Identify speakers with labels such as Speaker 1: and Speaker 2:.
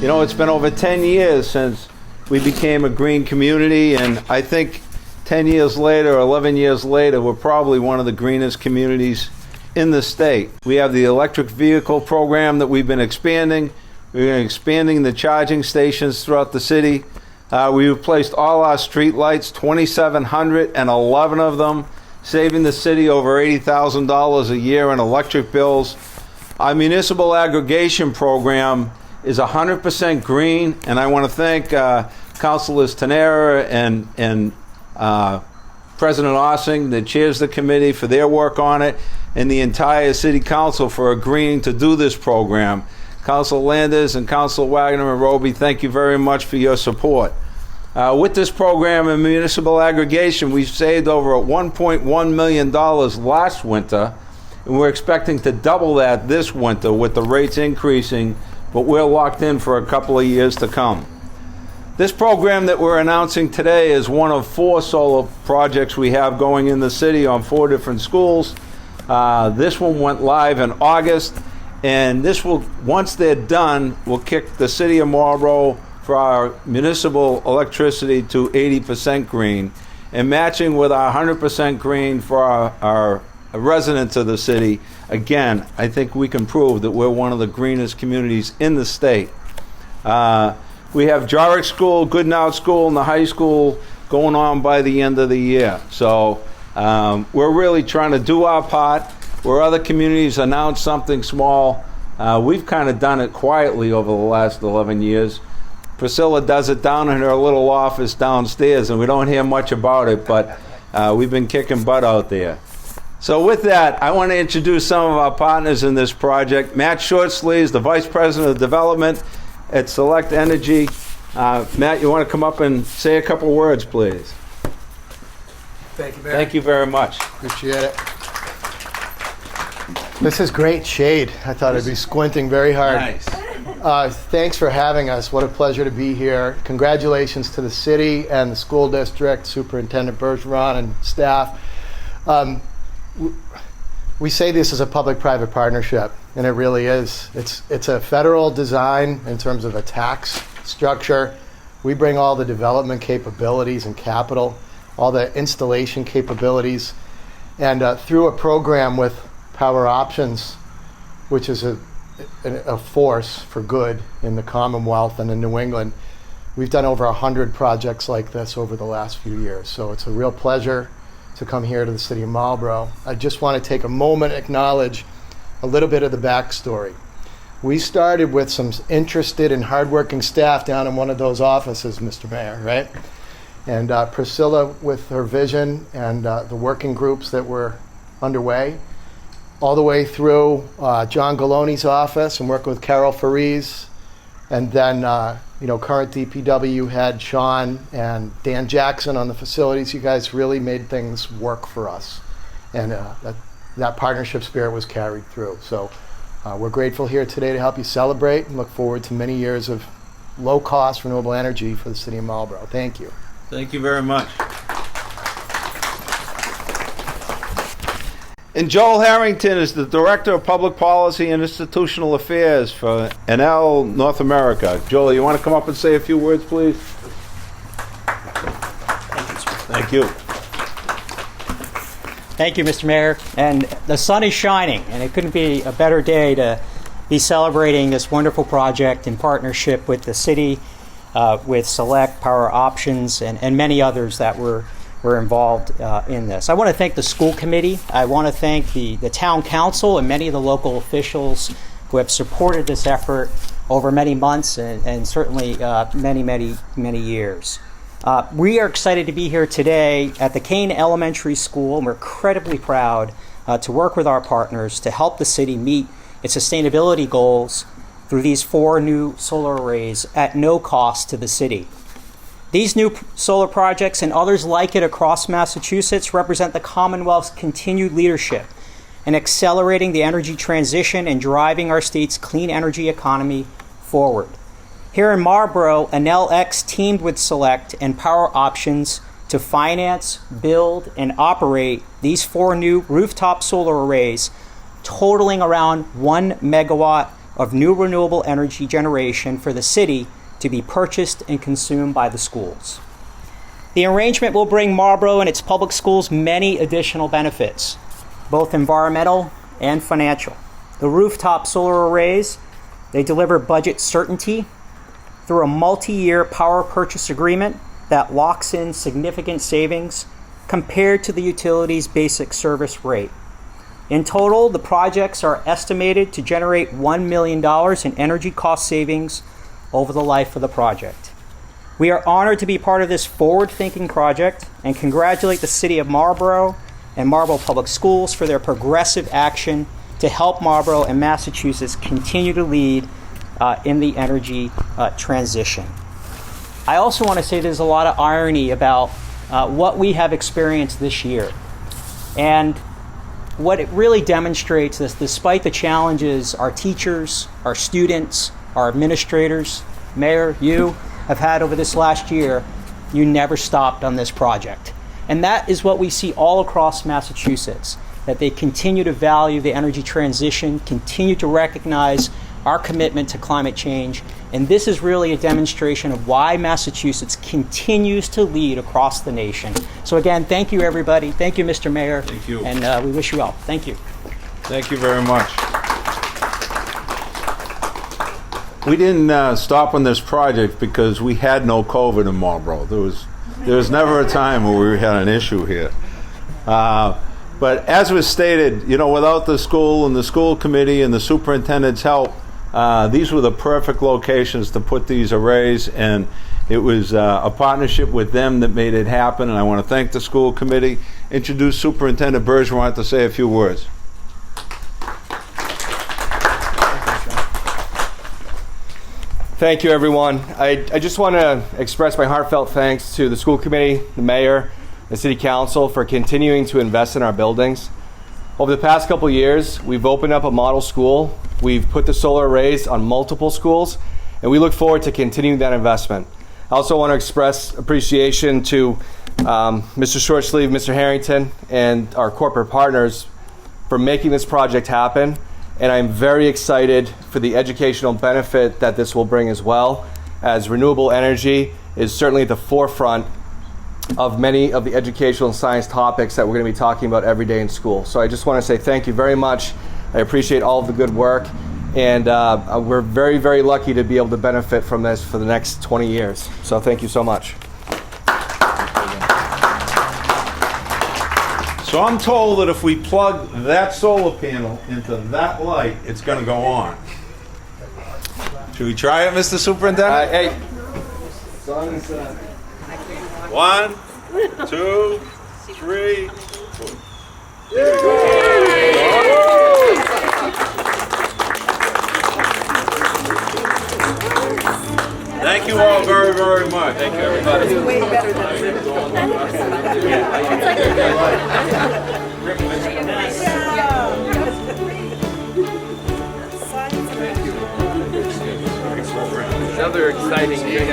Speaker 1: You know, it's been over 10 years since we became a green community, and I think 10 years later, 11 years later, we're probably one of the greenest communities in the state. We have the electric vehicle program that we've been expanding. We've been expanding the charging stations throughout the city. We replaced all our street lights, 2,711 of them, saving the city over $80,000 a year in electric bills. Our municipal aggregation program is 100% green, and I want to thank Councilors Tenera and President Ossing, that chairs the committee, for their work on it, and the entire City Council for agreeing to do this program. Council Landers and Council Wagner and Roby, thank you very much for your support. With this program in municipal aggregation, we've saved over $1.1 million last winter, and we're expecting to double that this winter with the rates increasing, but we're locked in for a couple of years to come. This program that we're announcing today is one of 4 solar projects we have going in the city on 4 different schools. This one went live in August, and this will, once they're done, will kick the city of Marlborough for our municipal electricity to 80% green, and matching with our 100% green for our residents of the city. Again, I think we can prove that we're one of the greenest communities in the state. We have Jaworek School, Goodnow School, and the high school going on by the end of the year. So we're really trying to do our part. Where other communities announce something small, we've kind of done it quietly over the last 11 years. Priscilla does it down in her little office downstairs, and we don't hear much about it, but we've been kicking butt out there. So with that, I want to introduce some of our partners in this project. Matt Shortsleeve is the Vice President of Development at Select Energy. Matt, you want to come up and say a couple words, please?
Speaker 2: Thank you, Mayor.
Speaker 1: Thank you very much.
Speaker 2: Appreciate it. This is great shade. I thought I'd be squinting very hard.
Speaker 1: Nice.
Speaker 2: Thanks for having us. What a pleasure to be here. Congratulations to the city and the school district, Superintendent Bergeron and staff. We say this is a public-private partnership, and it really is. It's a federal design in terms of a tax structure. We bring all the development capabilities and capital, all the installation capabilities, and through a program with PowerOptions, which is a force for good in the Commonwealth and in New England, we've done over 100 projects like this over the last few years. So it's a real pleasure to come here to the city of Marlborough. I just want to take a moment and acknowledge a little bit of the backstory. We started with some interested and hardworking staff down in one of those offices, Mr. Mayor, right? And Priscilla with her vision and the working groups that were underway, all the way through John Gallone's office and working with Carol Fariz, and then current DPW head Sean and Dan Jackson on the facilities. You guys really made things work for us, and that partnership spirit was carried through. So we're grateful here today to help you celebrate and look forward to many years of low-cost renewable energy for the city of Marlborough. Thank you.
Speaker 1: Thank you very much. And Joel Harrington is the Director of Public Policy and Institutional Affairs for Enel North America. Joel, you want to come up and say a few words, please? Thank you.
Speaker 3: Thank you, Mr. Mayor. And the sun is shining, and it couldn't be a better day to be celebrating this wonderful project in partnership with the city, with Select, PowerOptions, and many others that were involved in this. I want to thank the school committee. I want to thank the town council and many of the local officials who have supported this effort over many months and certainly many years. We are excited to be here today at the Kane Elementary School, and we're incredibly proud to work with our partners to help the city meet its sustainability goals through these 4 new solar arrays at no cost to the city. These new solar projects and others like it across Massachusetts represent the Commonwealth's continued leadership in accelerating the energy transition and driving our state's clean energy economy forward. Here in Marlborough, Enel X teamed with Select and PowerOptions to finance, build, and operate these 4 new rooftop solar arrays totaling around 1 megawatt of new renewable energy generation for the city to be purchased and consumed by the schools. The arrangement will bring Marlborough and its public schools many additional benefits, both environmental and financial. The rooftop solar arrays, they deliver budget certainty through a multi-year power purchase agreement that locks in significant savings compared to the utility's basic service rate. In total, the projects are estimated to generate $1 million in energy cost savings over the life of the project. We are honored to be part of this forward-thinking project and congratulate the City of Marlborough and Marlborough Public Schools for their progressive action to help Marlborough and Massachusetts continue to lead in the energy transition. I also want to say there's a lot of irony about what we have experienced this year. And what it really demonstrates is, despite the challenges our teachers, our students, our administrators, Mayor, you have had over this last year, you never stopped on this project. And that is what we see all across Massachusetts, that they continue to value the energy transition, continue to recognize our commitment to climate change. And this is really a demonstration of why Massachusetts continues to lead across the nation. So again, thank you, everybody. Thank you, Mr. Mayor.
Speaker 1: Thank you.
Speaker 3: And we wish you well. Thank you.
Speaker 1: Thank you very much. We didn't stop on this project because we had no COVID in Marlborough. There was never a time where we had an issue here. But as was stated, without the school and the school committee and the superintendent's help, these were the perfect locations to put these arrays, and it was a partnership with them that made it happen, and I want to thank the school committee. Introduce Superintendent Bergeron to say a few words.
Speaker 4: Thank you, everyone. I just want to express my heartfelt thanks to the school committee, the mayor, the city council for continuing to invest in our buildings. Over the past couple years, we've opened up a model school. We've put the solar arrays on multiple schools, and we look forward to continuing that investment. I also want to express appreciation to Mr. Shortsleeve, Mr. Harrington, and our corporate partners for making this project happen. And I'm very excited for the educational benefit that this will bring as well, as renewable energy is certainly at the forefront of many of the educational and science topics that we're going to be talking about every day in school. So I just want to say thank you very much. I appreciate all of the good work, and we're very, very lucky to be able to benefit from this for the next 20 years. So thank you so much.
Speaker 1: So I'm told that if we plug that solar panel into that light, it's going to go on. Should we try it, Mr. Superintendent?
Speaker 4: Hey.
Speaker 1: 1, 2, 3, 4. There we go. Thank you all very, very much. Thank you, everybody.
Speaker 5: Way better than
Speaker 6: Another exciting thing.